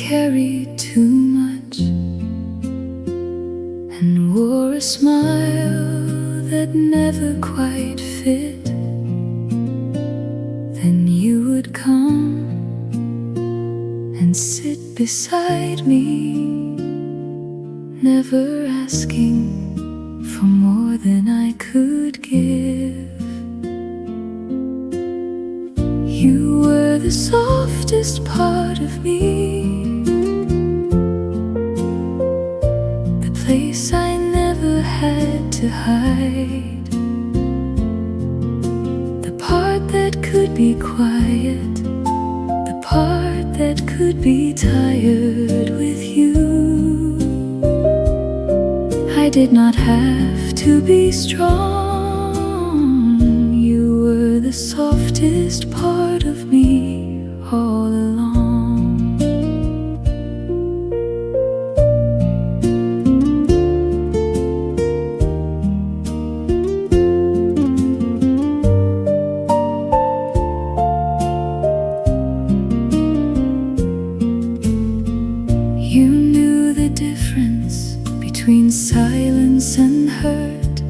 carried too much and wore a smile that never quite fit, then you would come and sit beside me, never asking for more than I could give. You were the softest part of me, the place I never had to hide, the part that could be quiet, the part that could be tired with you. I did not have to be strong, you were the softest part of me all along. You knew the difference between silence and hurt,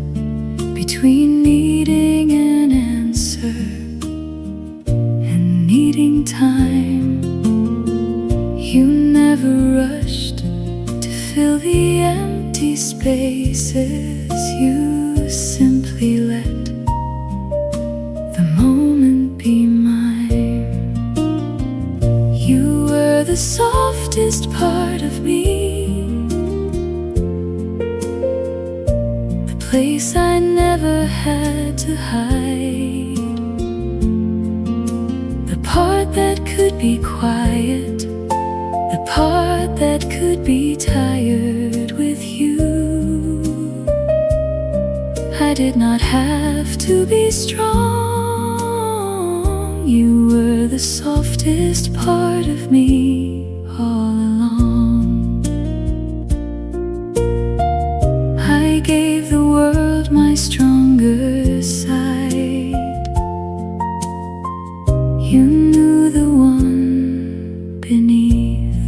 between needing an answer and needing time. You never rushed to fill the empty spaces, you simply let the moment be mine. You were the softest part of me, the place I never had to hide, the part that could be quiet, the part that could be tired with you. I did not have to be strong, you were the softest part of me all along. I gave the world my stronger side, you knew the one beneath.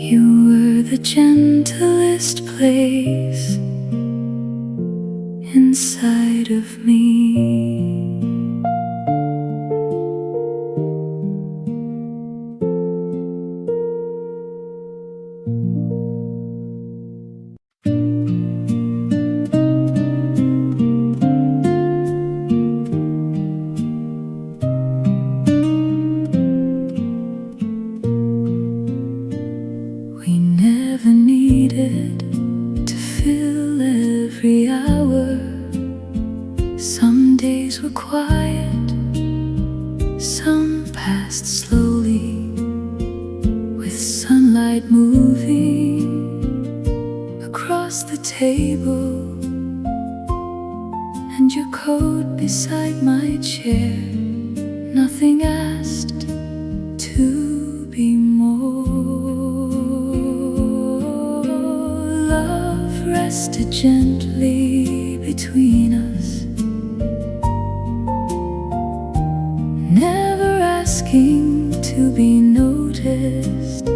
You were the gentlest place inside of me. We never needed to fill every hour. Some days were quiet, some passed slowly, with sunlight moving across the table, and your coat beside my chair. Nothing asked to be more. Love rested gently between us, never asking to be noticed.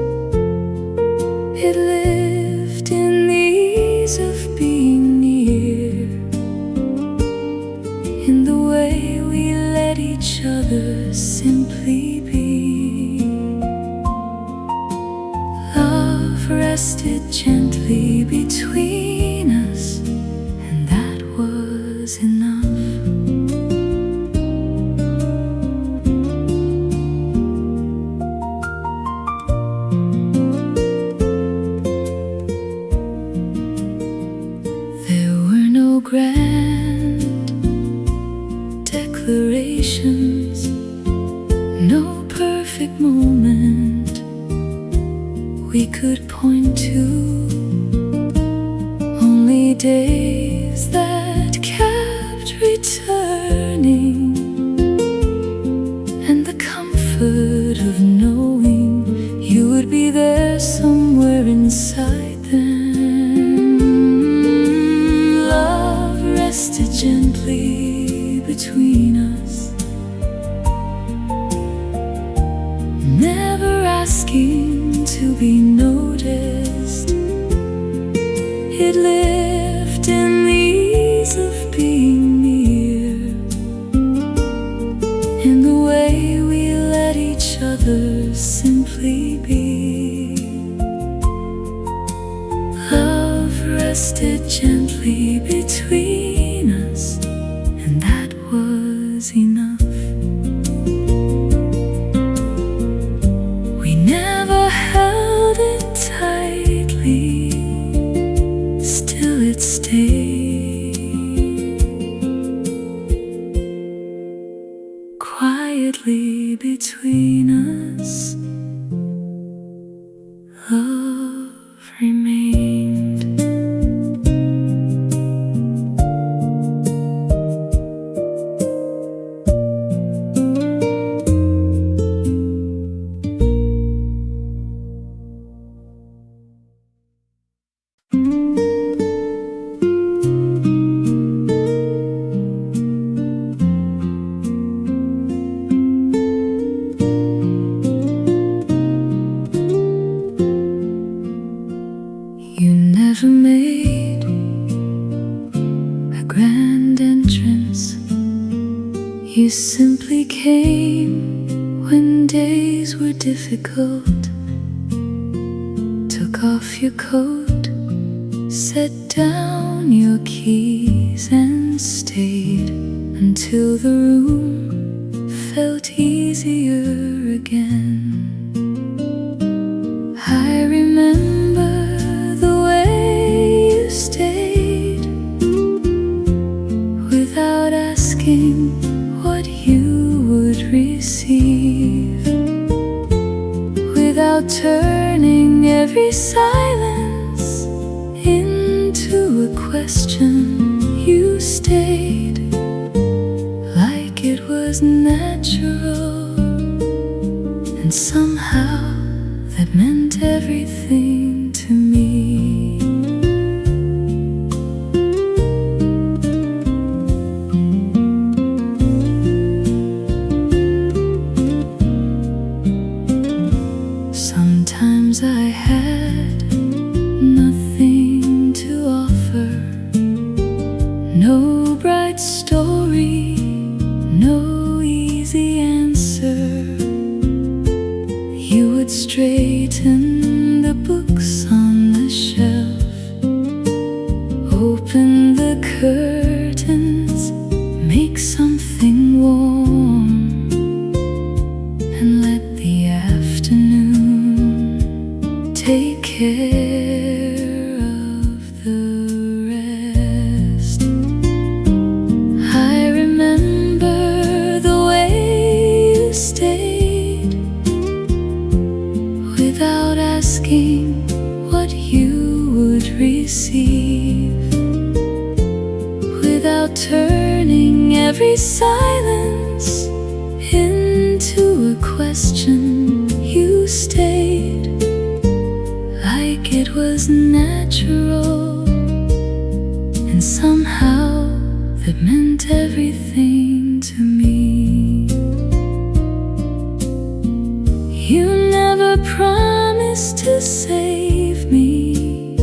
It lived in the ease of being near, in the way we let each other simply be. Love rested gently between us, and that was enough. There were no grand declarations, no perfect moment we could point to, only days that kept returning, and the comfort of knowing you would be there somewhere inside them. Love rested gently between us, never asking to be noticed. It lived in the ease of being near, in the way we let each other simply be. Love rested gently between us, and that was enough. We never held it tightly, still it stayed quietly between us. Love remained. You never made a grand entrance. You simply came when days were difficult. Took off your coat, set down your keys, and stayed until the room felt easier again. I remember the way you stayed, without asking what you would receive, without turning every silence into a question. You stayed like it was natural, and somehow that meant everything to me. Sometimes I had nothing to offer, no bright story, no easy answer. You would straighten the books on the shelf, open the curtains, make something warm, and let the afternoon take care of the rest. I remember the way you stayed, without asking what you would receive, without turning every silence into a question. You stayed like it was natural, and somehow that meant everything to me. You never promised to save me,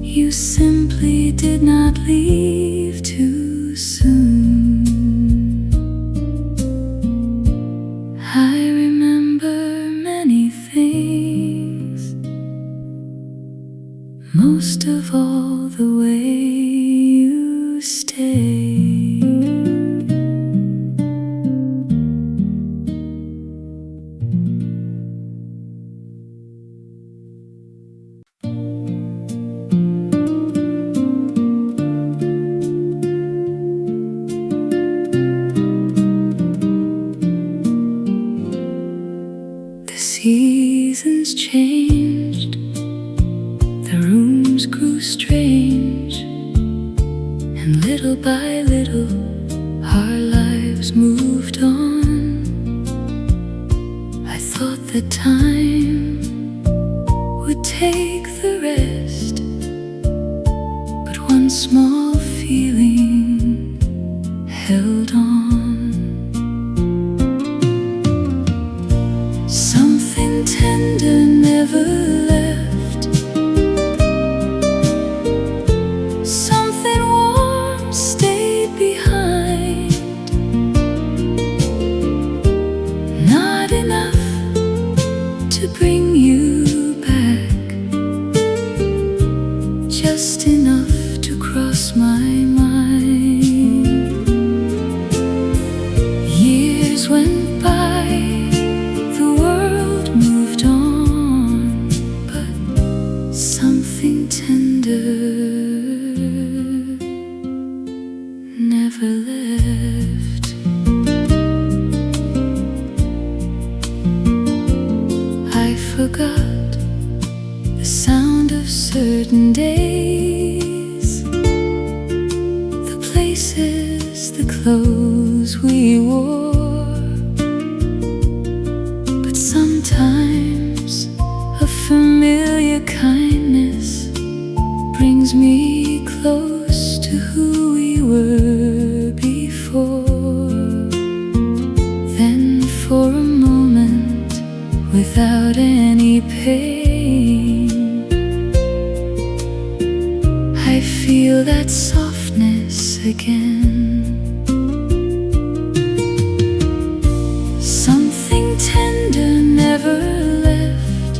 you simply did not leave too soon. I remember many things, most of all the way you stayed. The seasons changed, the rooms grew strange, and little by little our lives moved on. I thought that time would take the rest, but one small feeling held on. forgot the sound of certain days, the places, the clothes we wore. But sometimes a familiar kindness brings me close to who we were before. Then for a moment, without any pain, I feel that softness again. Something tender never left,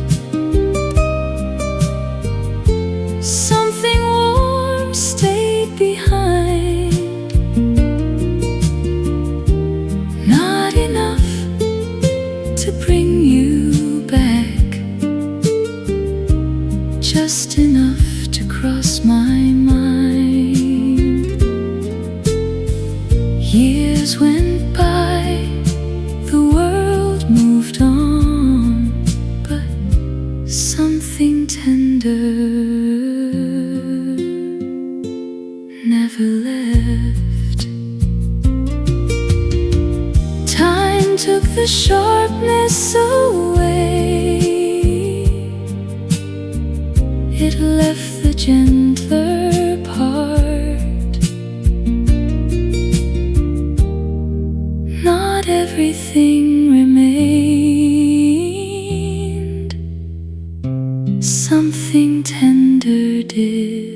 something warm stayed behind. Not enough to bring you back, just enough to cross my mind. Years went by, the world moved on, but something tender never left. Time took the sharpness away, it left the gentler part. Not everything remained, something tender did.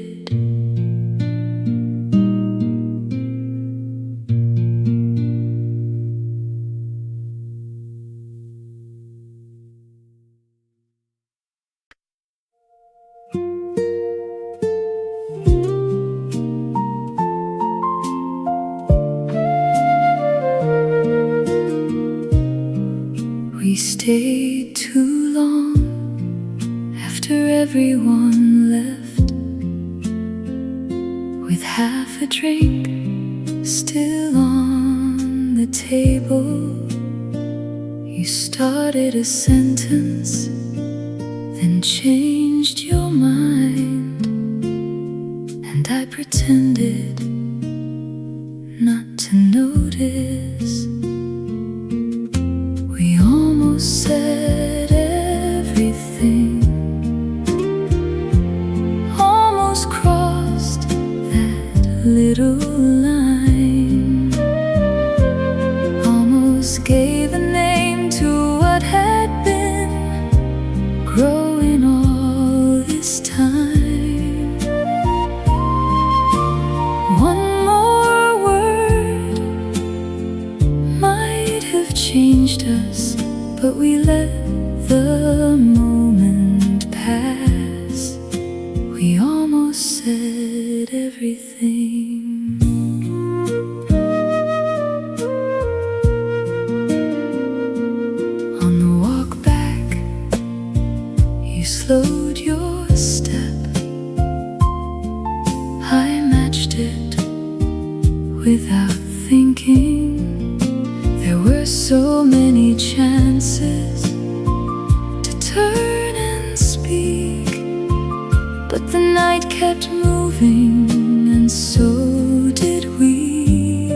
We stayed too long after everyone left, with half a drink still on the table. You started a sentence, then changed your mind, and I pretended not to notice. We almost said everything, almost crossed that little line, almost gave a name to what had been growing all this time. One more word might have changed us, but we let the moment pass. We almost said everything. On the walk back, you slowed your step. I matched it without thinking. There were so many chances to turn and speak, but the night kept moving, and so did we.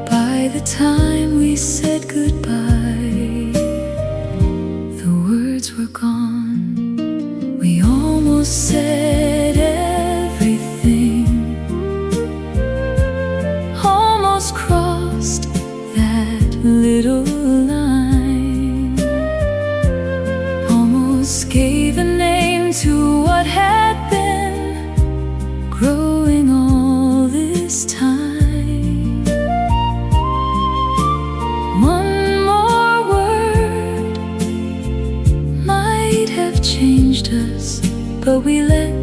By the time we said goodbye, the words were gone. We almost said everything, almost crossed that little line, almost gave a name to what had been growing all this time. One more word might have changed us, but we let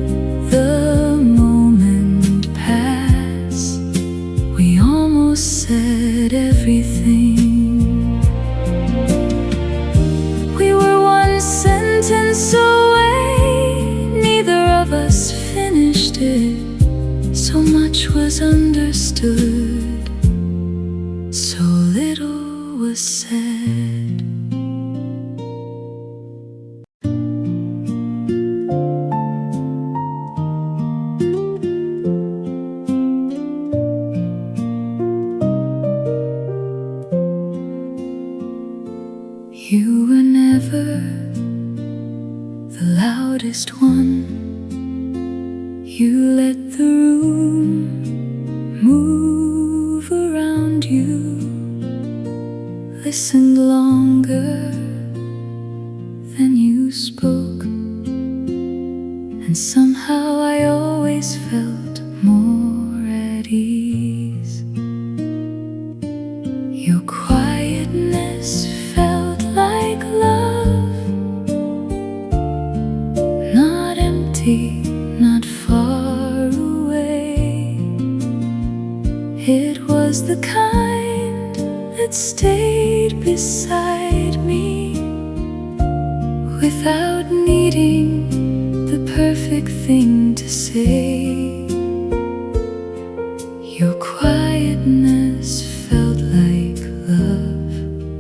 the moment pass. We almost said everything. We were one sentence away, neither of us finished it. So much was understood, so little was said. You were never the loudest one. You let the room move around you, listened longer than you spoke, and somehow I always felt more at ease. Your quietness felt like love, not empty, not far away. It was the kind that stayed beside me without needing the perfect thing to say. Your quietness felt like love,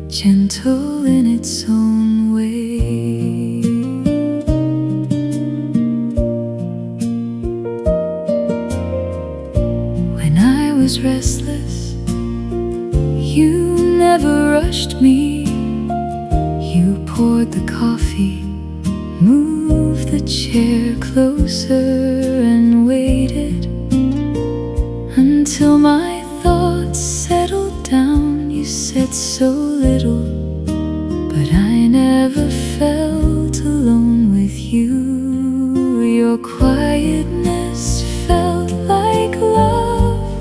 gentle in its own way. When I was restless, you never rushed me. You poured the coffee, moved the chair closer, and waited until my thoughts settled down. You said so little, but I never felt alone with you. Your quietness felt like love,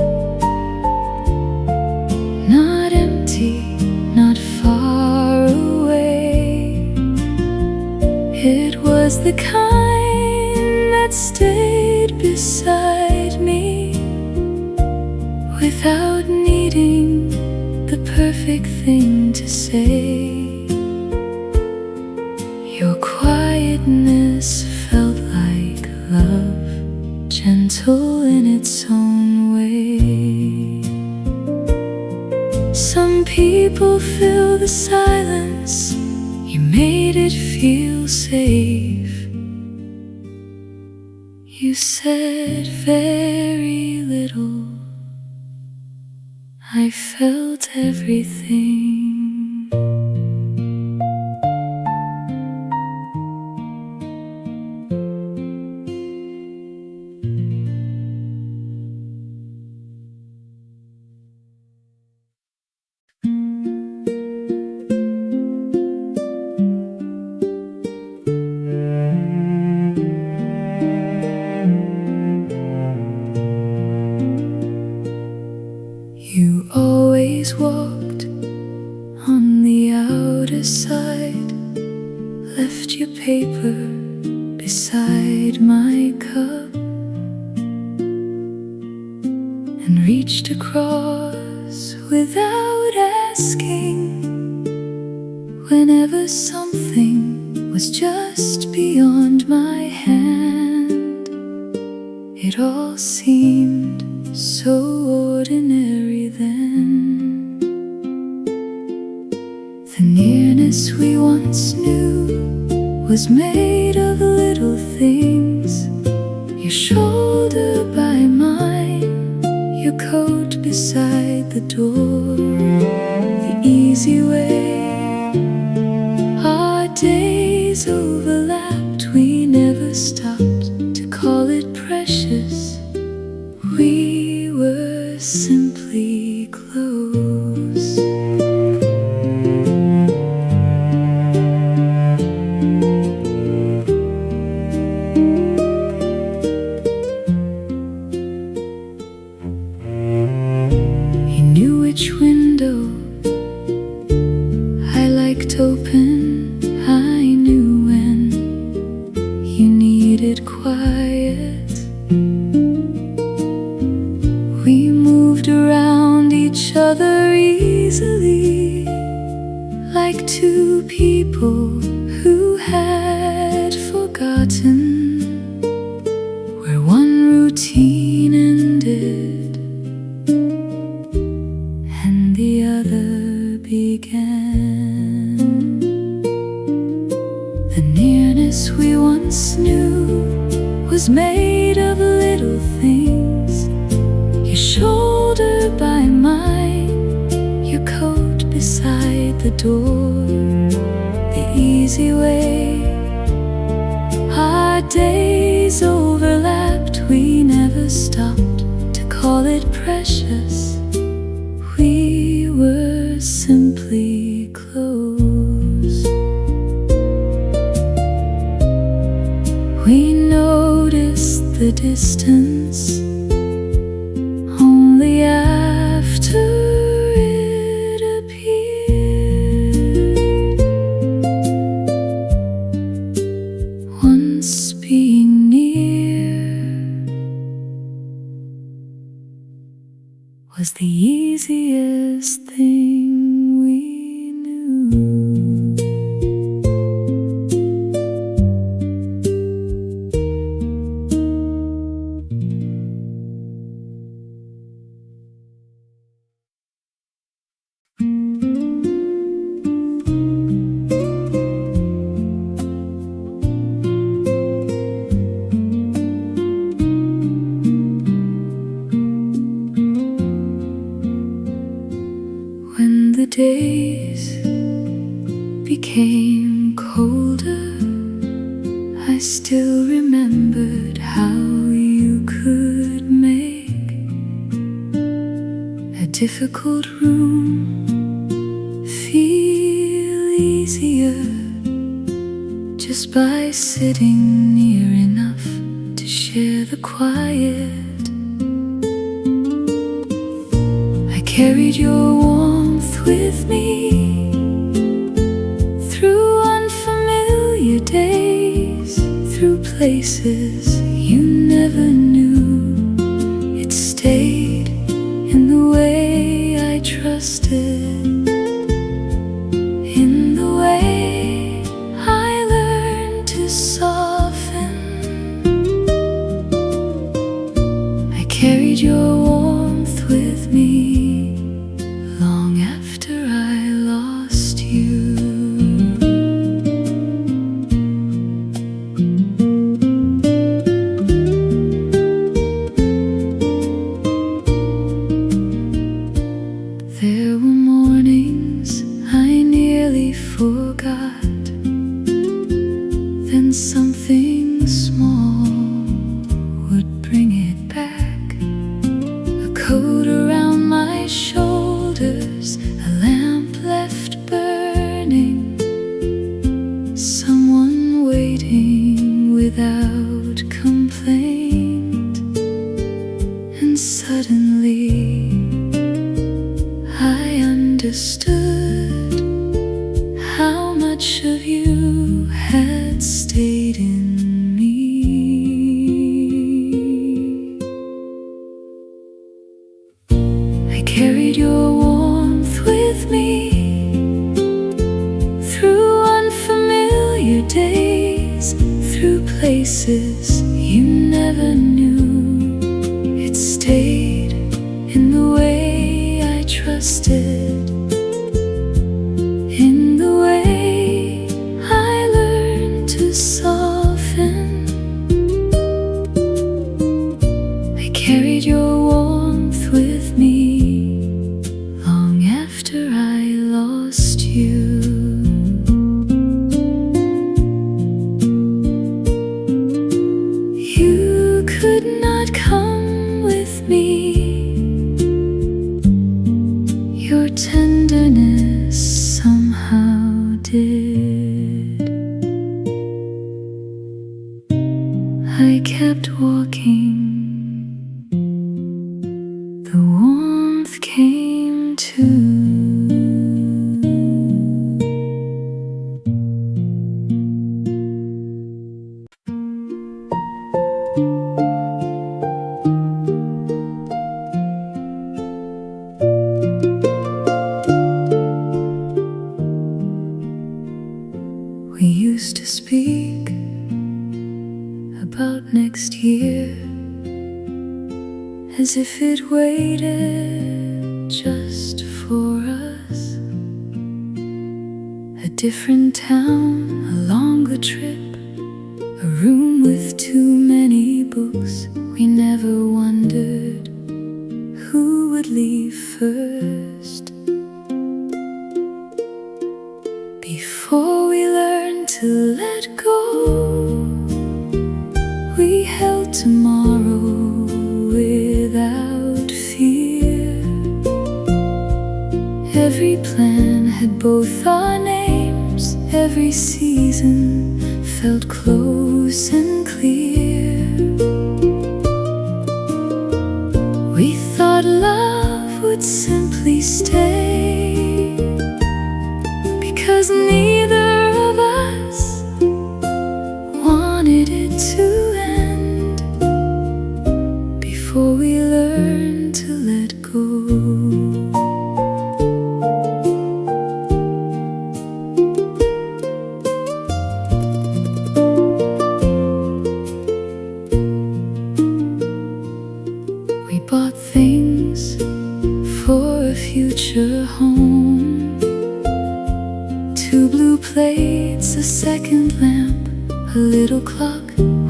not empty, not far away. It was the kind that stayed beside me without needing the perfect thing to say. Your quietness felt like love, gentle in its own way. Some people fill the silence, you made it feel safe. You said very little, I felt everything. You always walked on the outer side, left your paper beside my cup, and reached across without asking whenever something was just beyond my hand. It all seemed so ordinary then. The nearness we once knew was made of little things. Your shoulder by mine, your coat beside the door, the easy way. Our days overlapped, we never stopped to call it precious. We were simply close. He knew which window I liked open. I knew when you needed quiet. We moved around each other easily, like two people who had forgotten where one routine ended and the other began. The nearness we once knew was made of little things. Your shoulder by mine, your coat beside outside the door, the easy way. Our days overlapped, we never stopped to call it precious. We were simply close. We noticed the distance only after it appeared. Once being near was the easiest thing we knew. When the days became colder, I still remembered how you could make a difficult room feel easier just by sitting near enough to share the quiet. I carried your warmth with me through unfamiliar days, through places you never knew. It stayed in the way I trusted, in the way I learned to soften. I carried your warmth with me long after I lost you. There were mornings I nearly forgot, then something small would bring it back. A coat around my shoulders, a lamp left burning, someone waiting without complaint. And suddenly I understood how much of you had stayed in me. I carried your warmth with me through unfamiliar days, through places you never knew. It stayed in the way I trusted, in the way I learned to soften. I carried your warmth with me long after I lost you. You could not come with me. Your tenderness somehow did. I kept walking, the warmth came too. We used to speak about next year as if it waited just for us. A different town, a longer trip, a room with too many books. We never wondered who would leave first. Before we learned to let go, we held tomorrow without fear. Every plan had both our names. Every season felt close and clear. We thought love would simply stay, because neither of us wanted it to end. Before we learned to let go, bought things for a future home. 2 blue plates, a second lamp, a little clock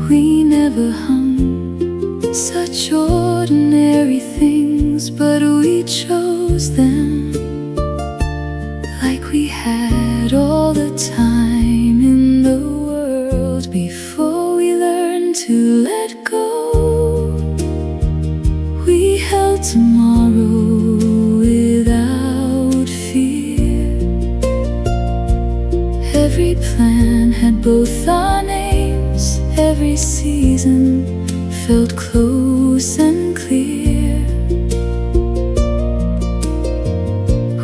we never hung. Such ordinary things, but we chose them like we had all the time in the world. Before we learned to let go, we held tomorrow without fear. Every plan had both our names. Every season felt close and clear.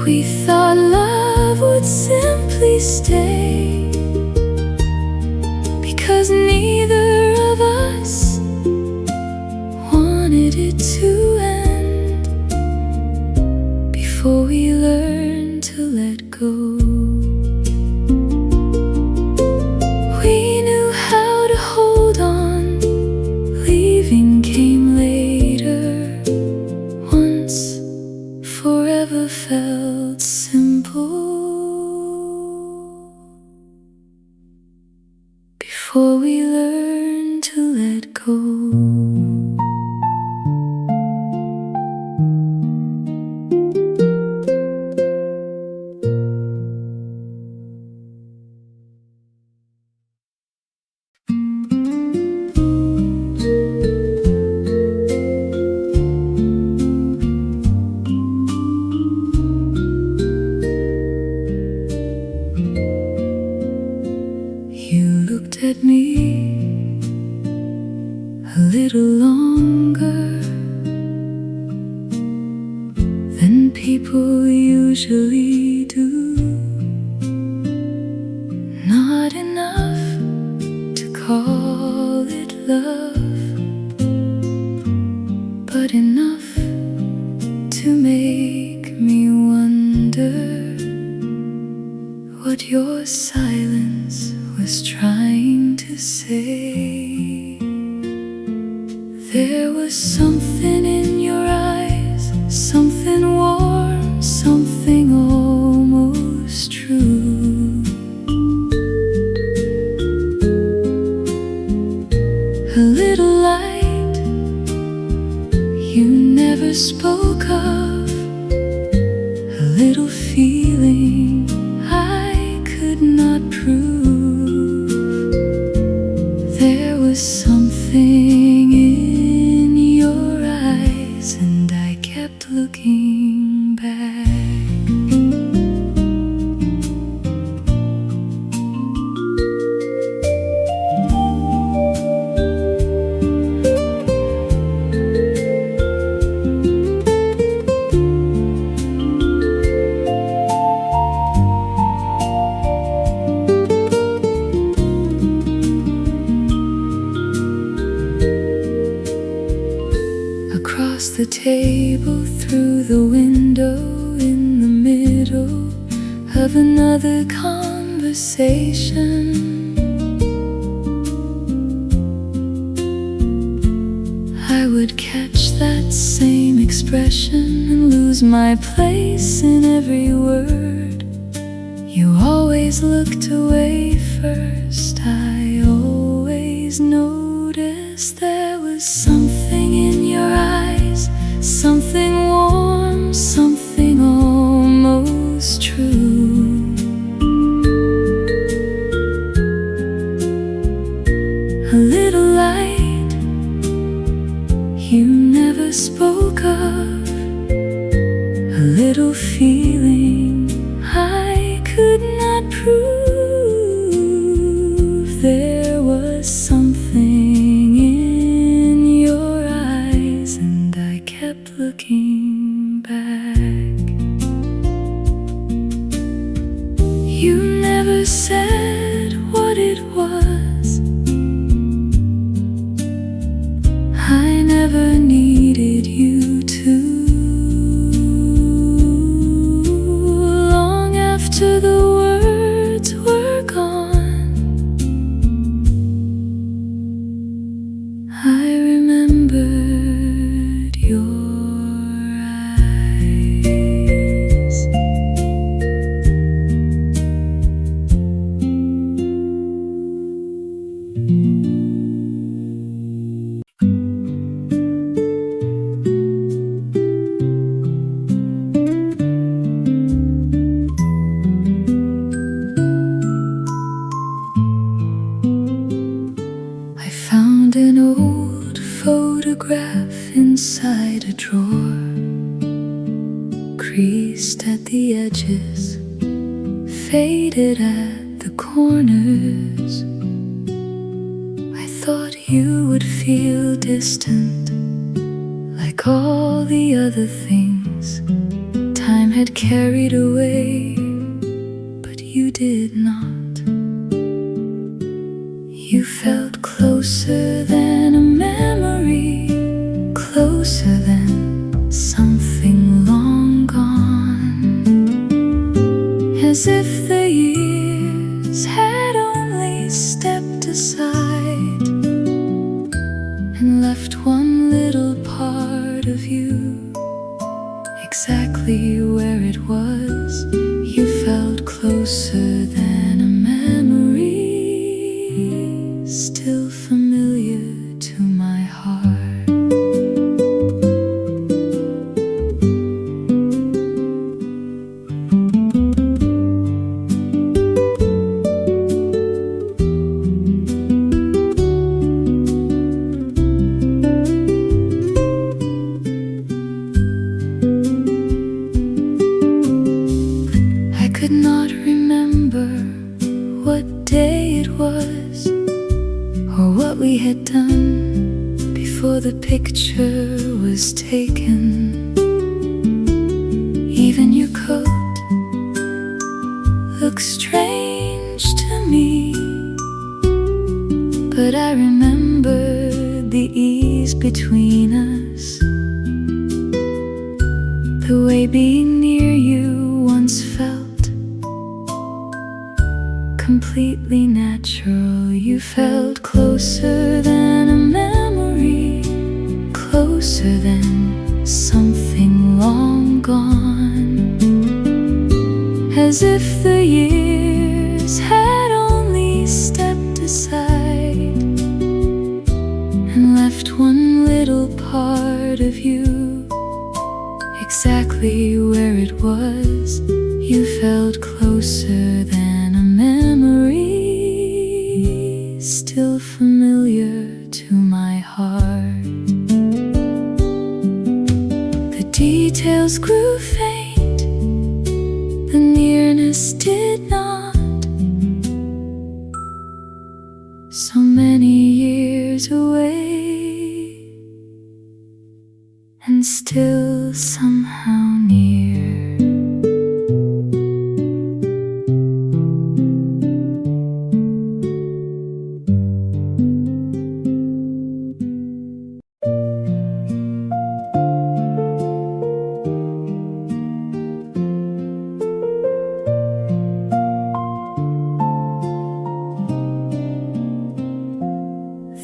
We thought love would simply stay, because neither of us wanted it to end. Before we learned to let go, we knew how to hold on. Leaving came later. Once forever felt simple. Before we learned to let go. At me a little longer than people usually do. Not enough to call it love, but enough to make me wonder what your silence was trying to say. There was something in your eyes, something warm, something almost true. A little light you never spoke of, a little feeling I could not prove. There was something in your eyes, and I kept looking back. Across the table, through the window, in the middle of another conversation, I would catch that same expression and lose my place in every word. You always looked away first. I always noticed there was something in your eyes, something warm, something almost true. said what it was. I never needed you to. Long after the words were gone, I remembered your eyes. I found an old photograph inside a drawer, creased at the edges, faded at the corners. I thought you would feel distant, like all the other things time had carried away, but you did not. You felt closer than a memory, closer than something long gone, as if the years had only stepped aside and left one little part of you exactly where it was. You felt closer than a memory, still familiar to my heart. I could not remember what day it was or what we had done before the picture was taken. Even your coat looked strange to me, but I remembered the ease between us, the way being near you once felt completely natural. You felt closer than a memory, closer than something long gone, as if the years had only stepped aside and left one little part of you exactly where it was. You felt closer than a memory, still familiar to my heart. The details grew faint, the nearness did not. So many years away, and still somehow near.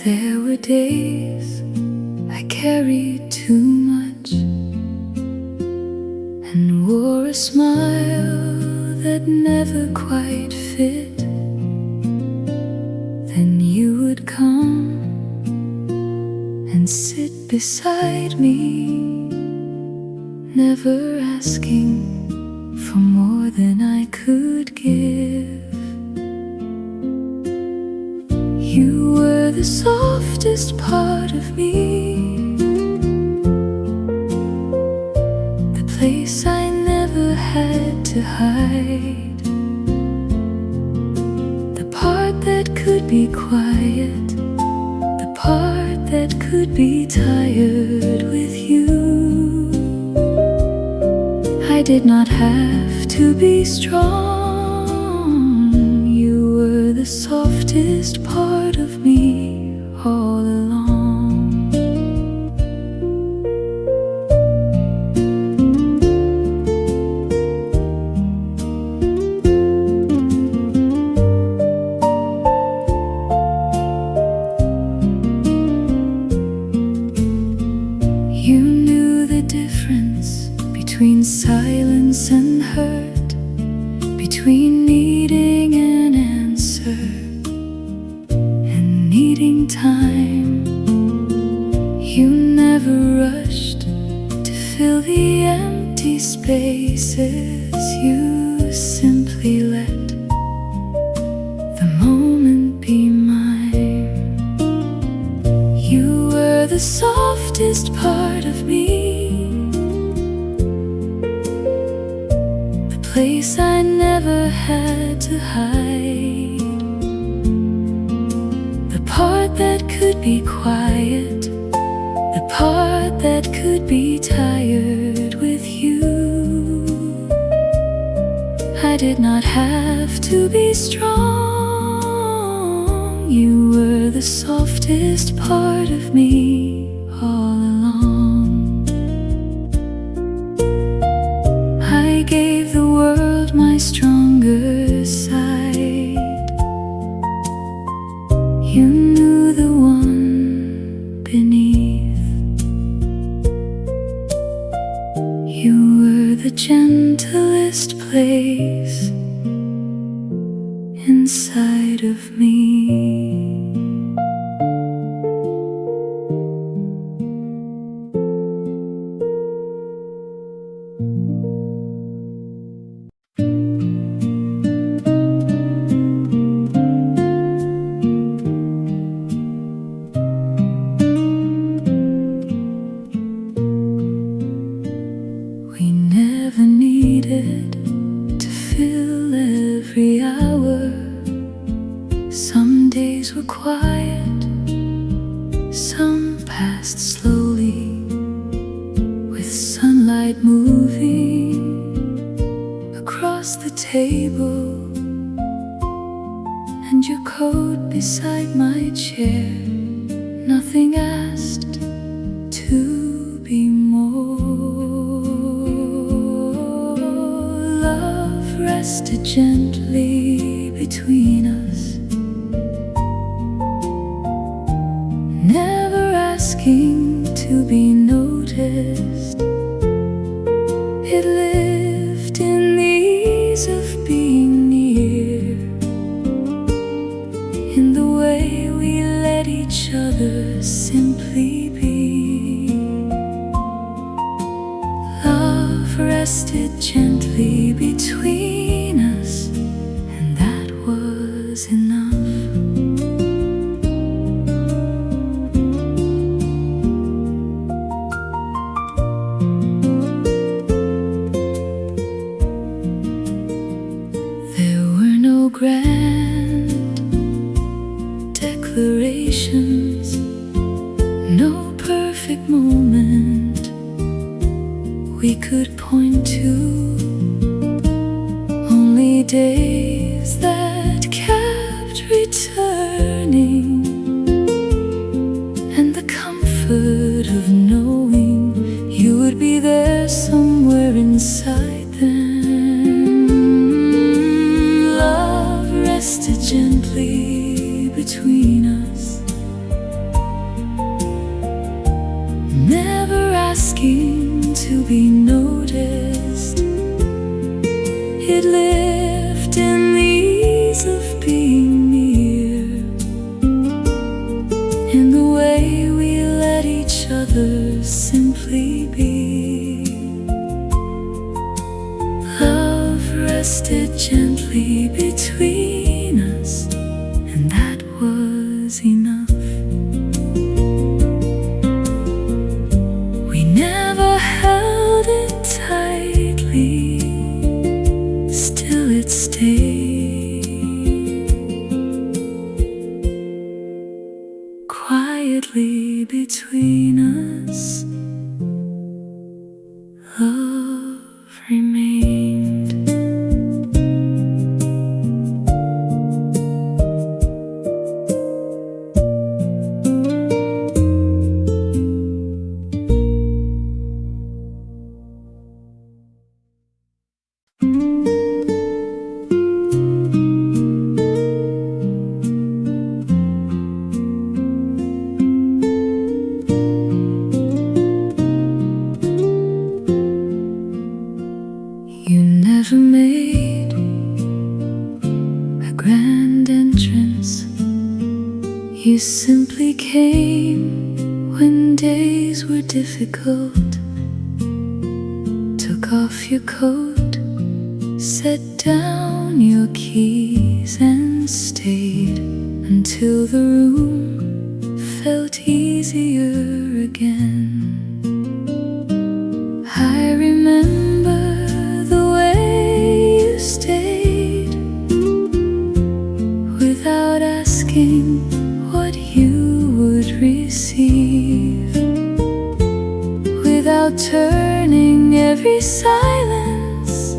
There were days I carried too much and wore a smile that never quite fit. Then you would come and sit beside me, never asking for more than I could give. You were the softest part of me, the place I never had to hide, the part that could be quiet, the part that could be tired with you. I did not have to be strong. softest part of me all along. You knew the difference between silence and hurt, between needing an answer and needing time. You never rushed to fill the empty spaces. You simply let the moment be mine. You were the softest part of me, the place I never had to hide, the part that could be quiet, the part that could be tired with you. I did not have to be strong. You were the softest part of me all along. I gave the world my stronger side. You knew the one beneath. You were the gentlest place inside of me. We never needed to fill every hour. Some days were quiet, some passed slowly, with sunlight moving across the table, and your coat beside my chair. Nothing asked to be more. Love rested gently between us, never asking to be noticed. It lived in the ease of being near, in the way we let each other simply be. Love rested gently between us, and that was enough. There were no grand declarations, no perfect moment we could point to, only days that kept returning, and the comfort of knowing you would be there somewhere inside them. Love rested gently between us, never asking to be noticed. It lived in the ease of being near, in the way we let each other simply be. Love rested gently between us, and that was enough. We never held it tightly, still it stayed quietly between us. Love remained. grand entrance. You simply came when days were difficult. Took off your coat, set down your keys and stayed until the room felt easier again. I remember the way you stayed without asking what you would receive, without turning every silence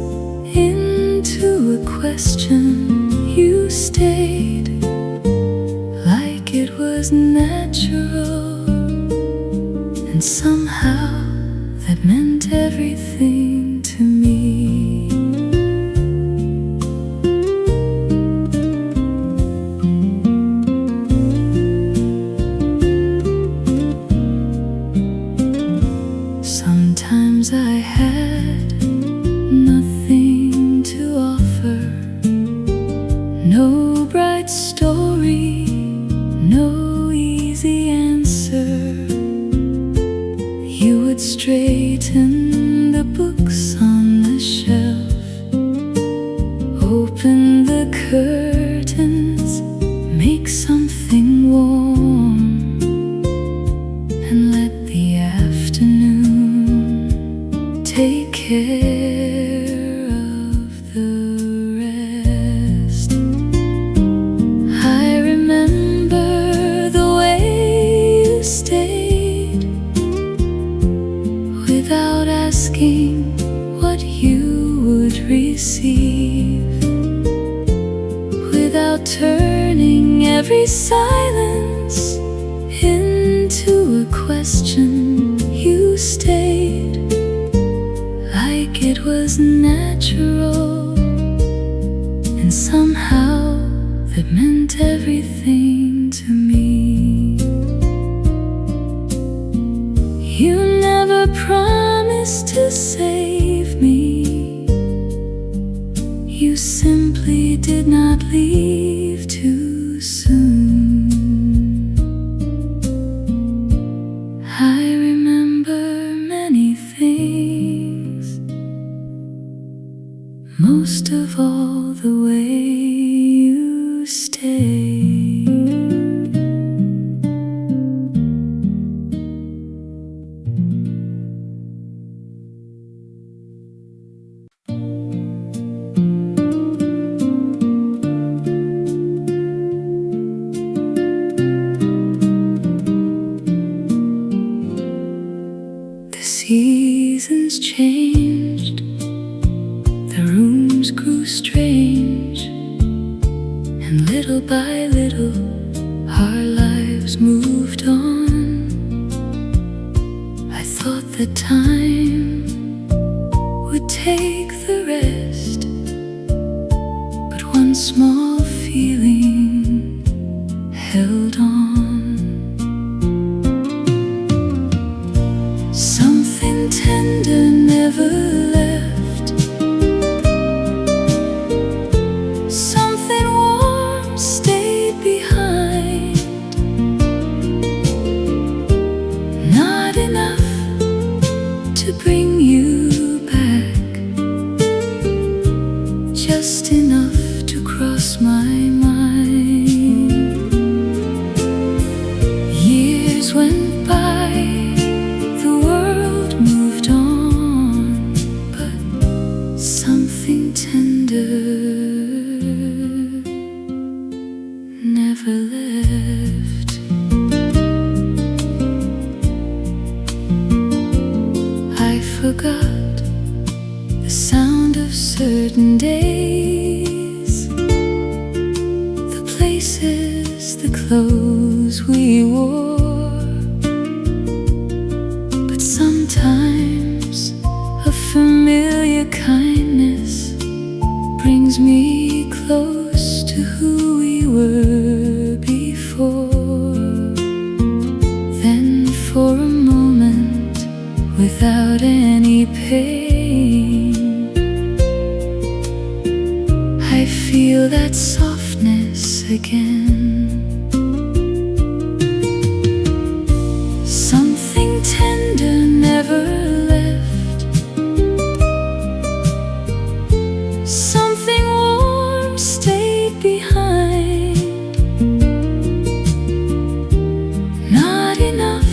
into a question. You stayed like it was natural, and somehow that meant everything to me. Sometimes I had nothing to offer, no bright story, no easy answer. You would straighten the books on the shelf, open the curtains, make something warm, and let the afternoon take care of the rest. I remember the way you stayed without asking what you would receive, without turning every silence into a question. You stayed like it was natural, and somehow that meant everything to me. You never promised to save me, you simply did not leave too soon. I remember many things, most of all the way you stayed. The seasons changed, the rooms grew strange, and little by little our lives moved on. I thought that time would take the rest, but one small feeling held on. Something tender never left, something warm stayed behind. Not enough to bring you back, just enough to cross my mind. Years went by, the world moved on, but something tender never left. I forgot the sound of certain days, the places, the clothes we wore. But sometimes a familiar kindness brings me close to who we were before. Then for a moment, without any pain, I feel that soft again. Something tender never left, something warm stayed behind. Not enough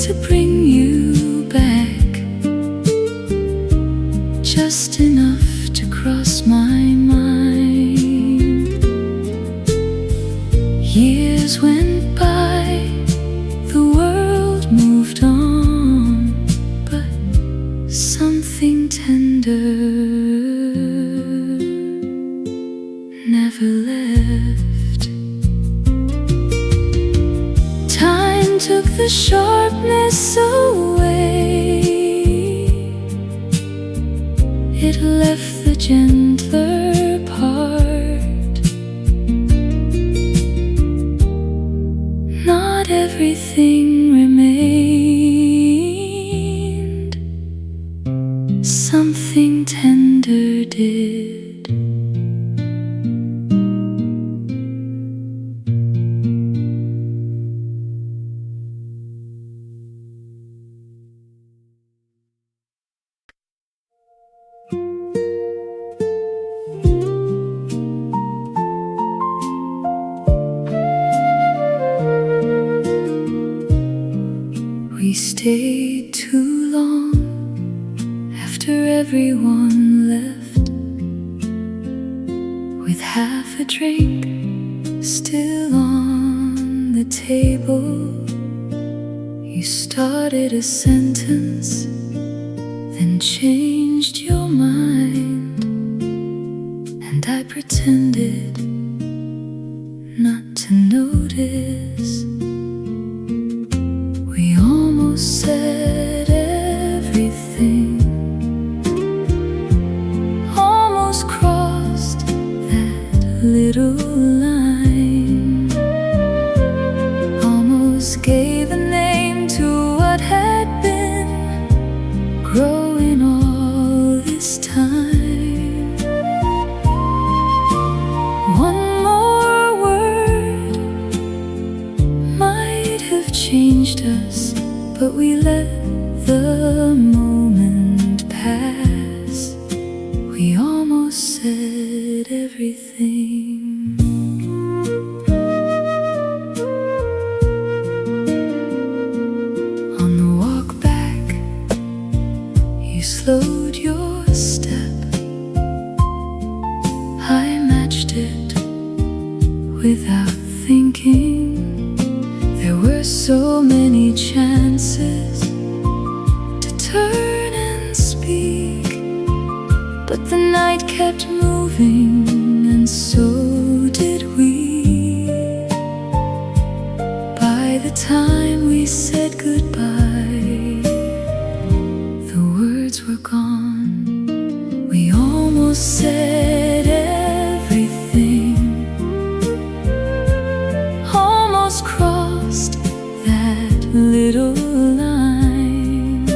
to bring you back, just enough to cross my mind. Years went by, the world moved on, but something tender never left. Time took the sharpness away, it left the gentler part. Not everything remained, something tender did. We stayed too long after everyone left, with half a drink still on the table. You started a sentence, then changed your mind, and I pretended not to notice. We almost said everything, almost crossed that little line, almost gave a name to what had been growing all this time. One more word might have changed us, but we let the moment pass. We almost said everything. On the walk back, you slowed your step. I matched it without thinking. There were so many chances to turn and speak, but the night kept moving, and so did we. By the time we said goodbye, the words were gone. We almost said everything, almost crossed that little line,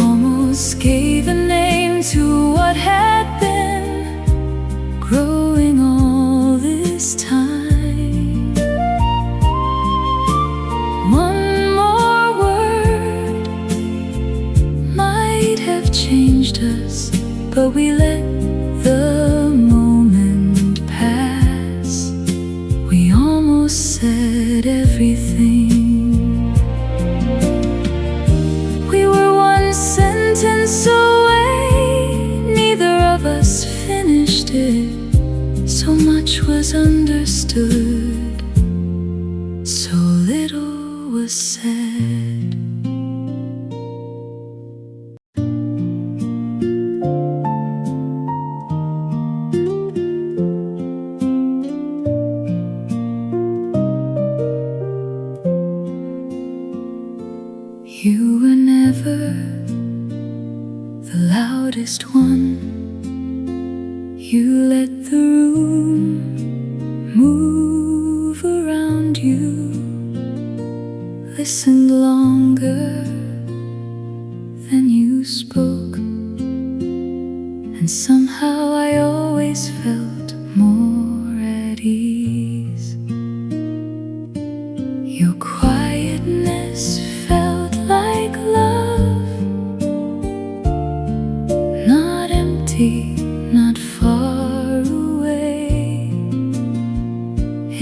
almost gave a name to what had been growing all this time. One more word might have changed us, but we let the moment pass. We almost said everything. We were one sentence away, neither of us finished it. So much was understood, so little was said. You were never the loudest one. You let the room move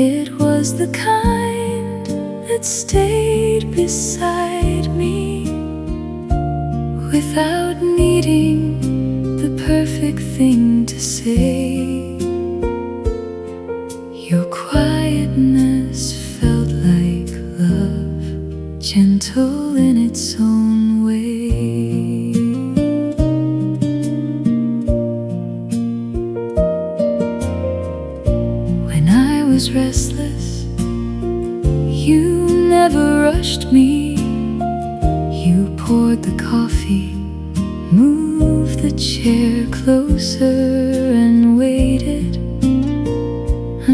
It was the kind that stayed beside me without needing the perfect thing to say. Your quietness felt like love, gentle in its own way. When I was restless, you never rushed me. You poured the coffee, moved the chair closer, and waited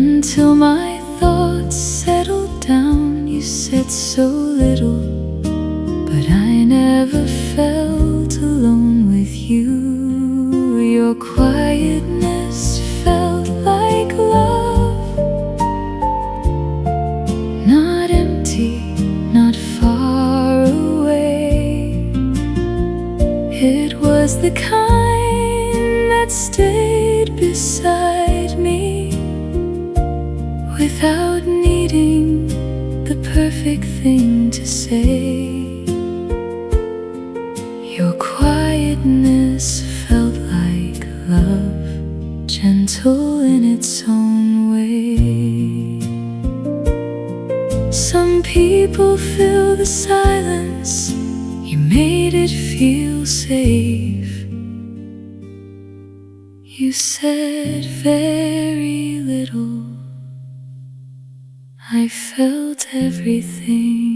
until my thoughts settled down. You said so little, but I never felt alone with you. Your quietness felt like love, not empty, not far away. It was the kind that stayed beside me without needing the perfect thing to say. Your quietness felt like love, gentle in its own way. Some people fill the silence, you made it feel safe. You said very little, I felt everything.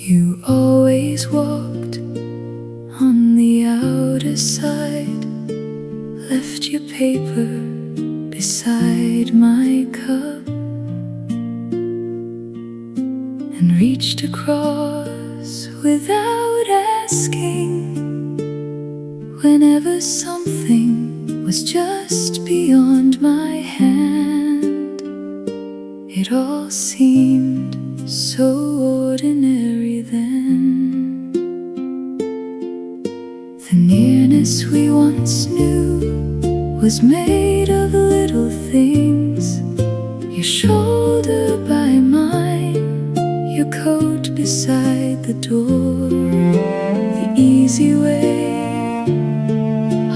You always walked on the outer side, left your paper beside my cup, and reached across without asking whenever something was just beyond my hand. It all seemed so ordinary then. The nearness we once knew was made of little things. Your shoulder by mine, your coat beside the door, the easy way.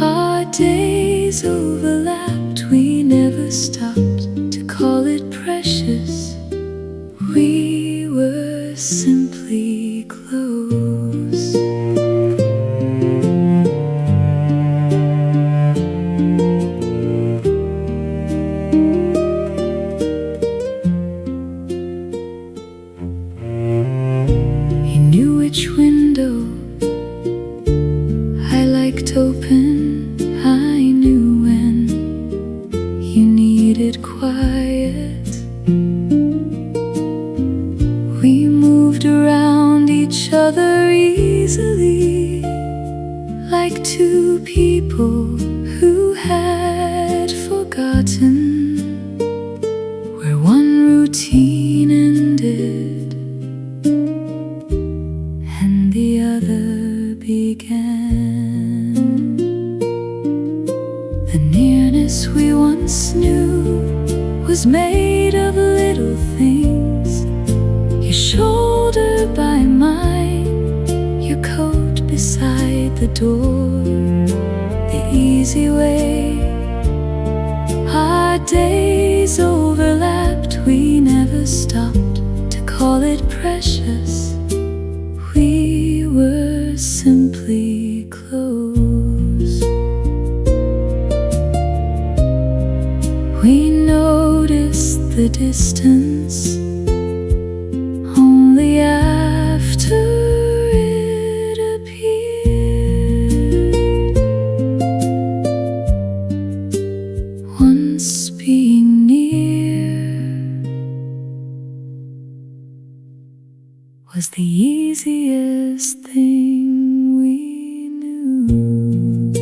Our days overlapped, we never stopped to call it precious. We were simply close. He knew which window I liked open. I knew when you needed quiet. We moved around each other easily, like two people who had forgotten where one routine ended and the other began. The nearness we once knew was made of little things. Your shoulder by mine, your coat beside the door, the easy way. Our days overlapped, we never stopped to call it precious. We were simply close. We noticed the distance only after it appeared. Once being near was the easiest thing we knew.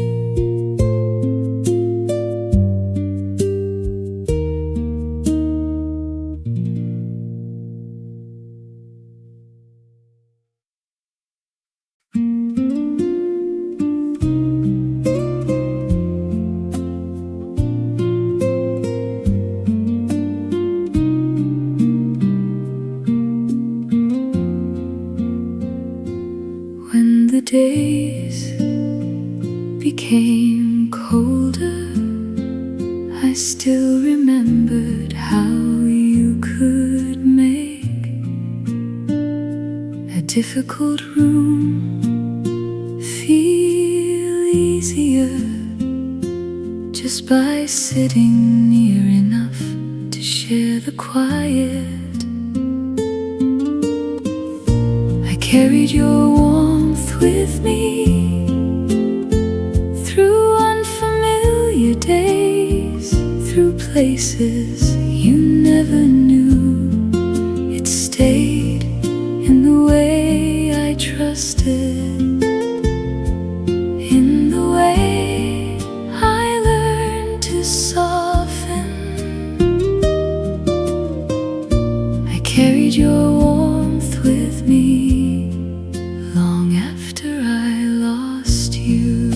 When the days became colder, I still remembered how you could make a difficult room feel easier just by sitting near enough to share the quiet. I carried your warmth with me through unfamiliar days, through places you never knew. It stayed in the way I trusted, in the way I learned to soften. I carried your warmth with me long after I lost you.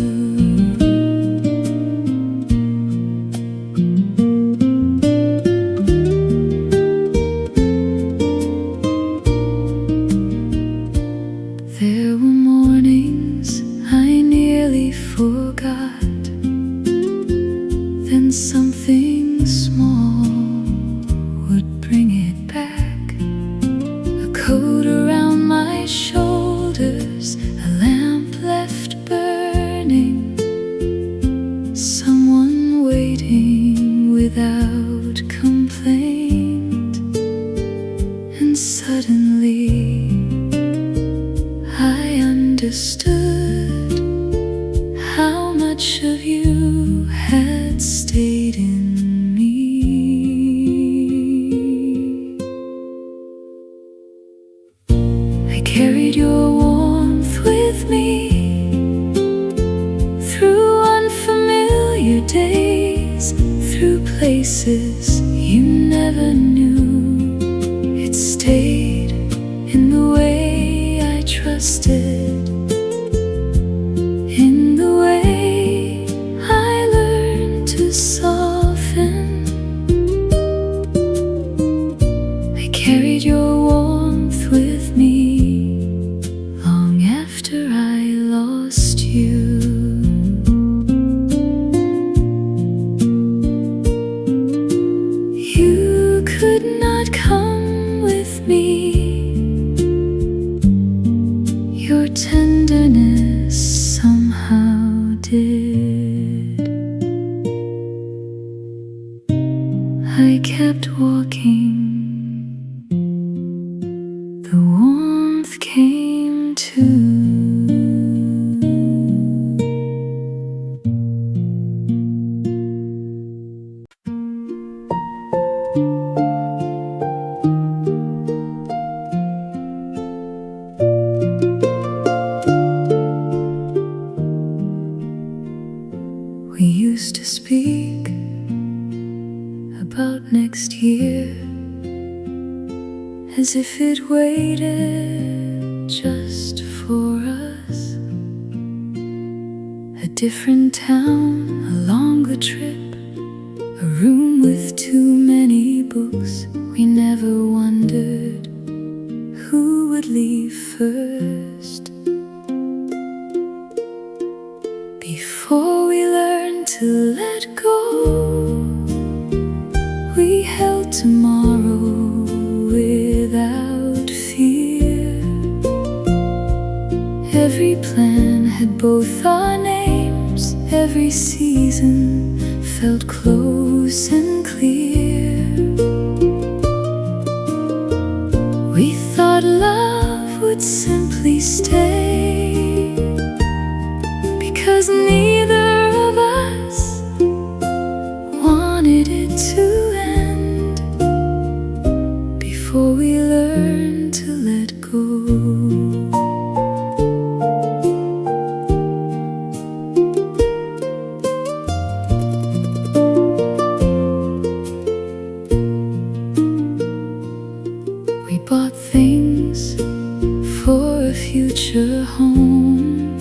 There were mornings I nearly forgot, then something small would bring it back. A coat around my shoulders, a lamp left burning, someone waiting without complaint. And suddenly I understood how much of you had stayed in me. I carried your warmth with me through unfamiliar days, through places you never knew. It stayed in the way I trusted, in the way I learned to soften. I carried your warmth with me long after I lost you. You could not come with me. Your tenderness somehow did. I kept walking. The warmth came too. We used to speak about next year as if it waited just for us. A different town, a longer trip, a room with too many books. We never wondered who would leave first. Before we learned to let go, we held tomorrow without fear. Every plan had both our names. Every season felt close and clear. We thought love would simply stay, because neither of us wanted it to end. Before before we learn to let go. Bought things for a future home.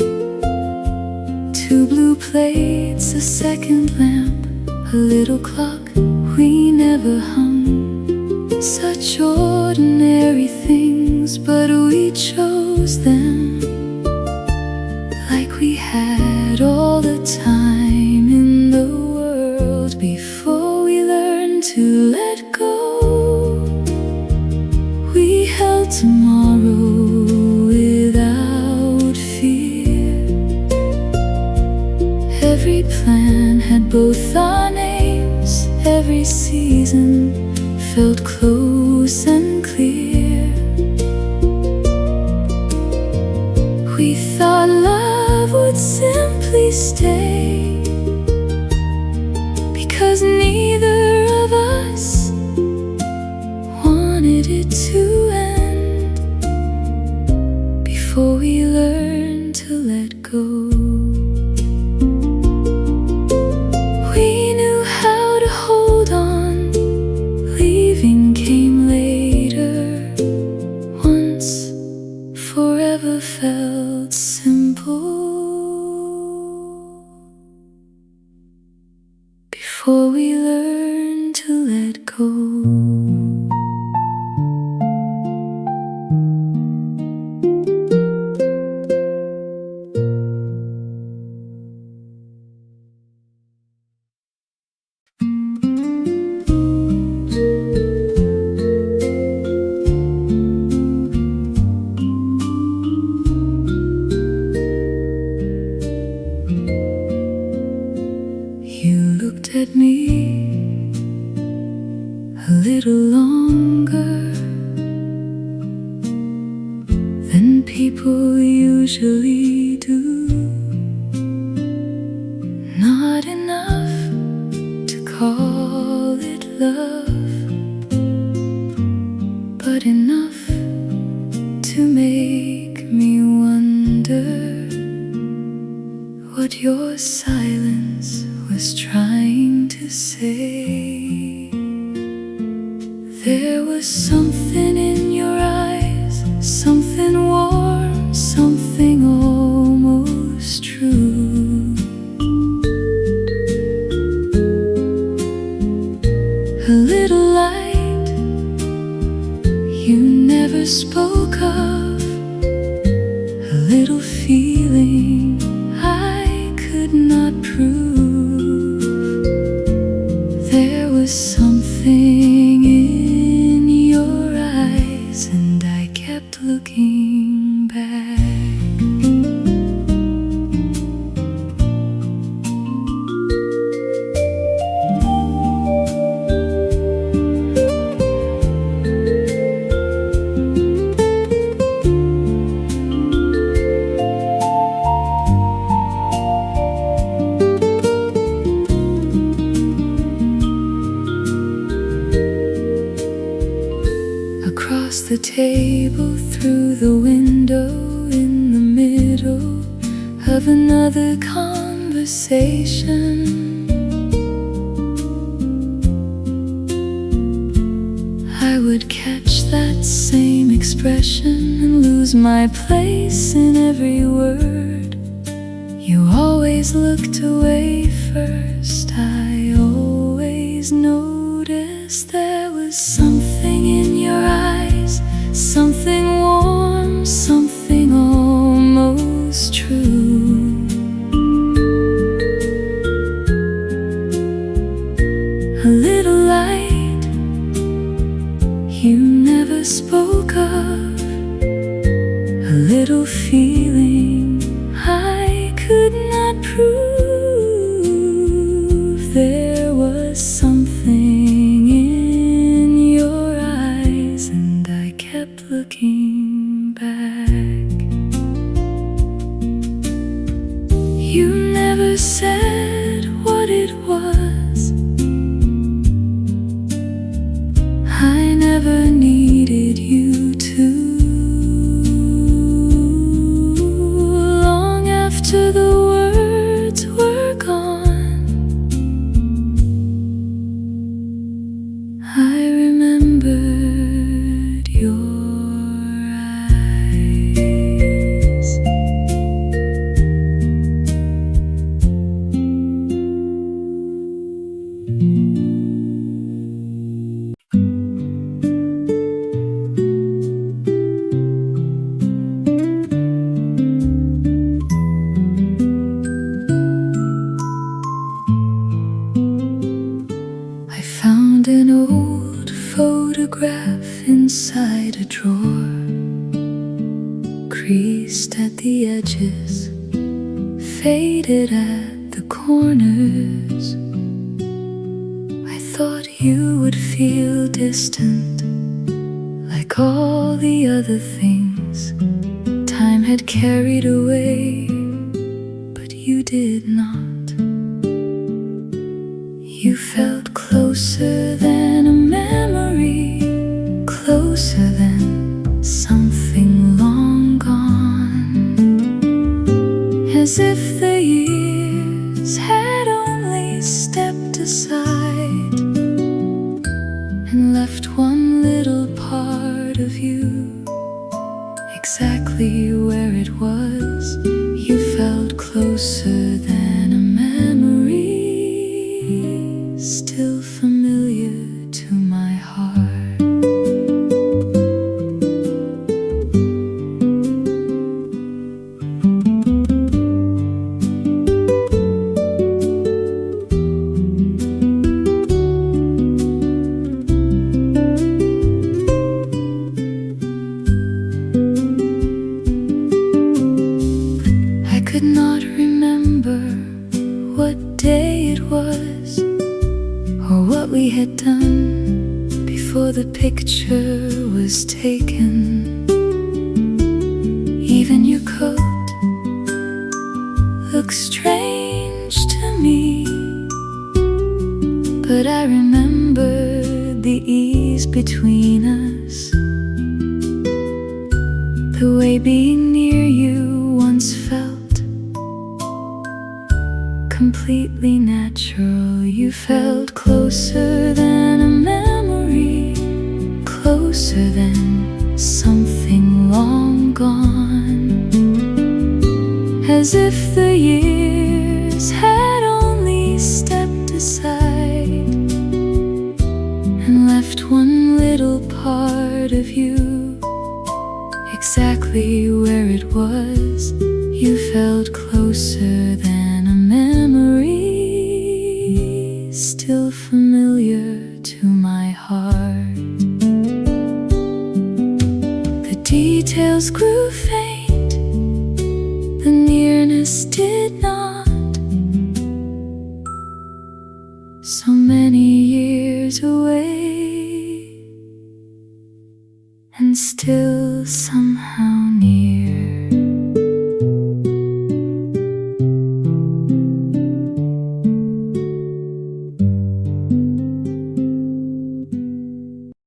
2 blue plates, a second lamp, a little clock we never hung. Such ordinary things, but we chose them like we had all the time in the world before we learned to let go. We held tomorrow without fear. Every plan had both our names. Every season felt close and clear. We thought love would simply stay, because neither of us wanted it to end before we learned to let go. We knew how to hold on. Leaving came later. Once forever felt simple before we learned to let go. At me a little longer than people usually do. Not enough to call it love, but enough to make me wonder what your silence was trying to say. There was something in your eyes, something warm, something almost true. A little light you never spoke of, a little feeling I could not prove. There was something in your eyes, and I kept looking back. Across the table, through the window, in the middle of another conversation, I would catch that same expression and lose my place in every word. You always looked away first. I always noticed there was something in your eyes, something warm, something almost true. A little light you never spoke of, a little feeling I could not prove. There was something in your eyes, and I kept looking back. You never said what it was. I never needed inside a drawer, creased at the edges, faded at the corners. I thought you would feel distant, like all the other things time had carried away, but you did not. You felt closer than a memory, closer than something long gone, as if the years had only stepped aside and left one little part of you exactly where it was. You felt closer than a memory, still familiar to my heart. I could not remember what day it was or what we had done before the picture was taken. Even your coat looked strange to me, but I remembered the ease between us, the way being near you once felt completely natural. You felt closer than a memory, closer than something long gone, as if the years had only stepped aside and left one little part of you exactly where it was. You felt closer than a memory, still familiar to my heart. The details grew faint, the nearness did not. So many years away, and still somehow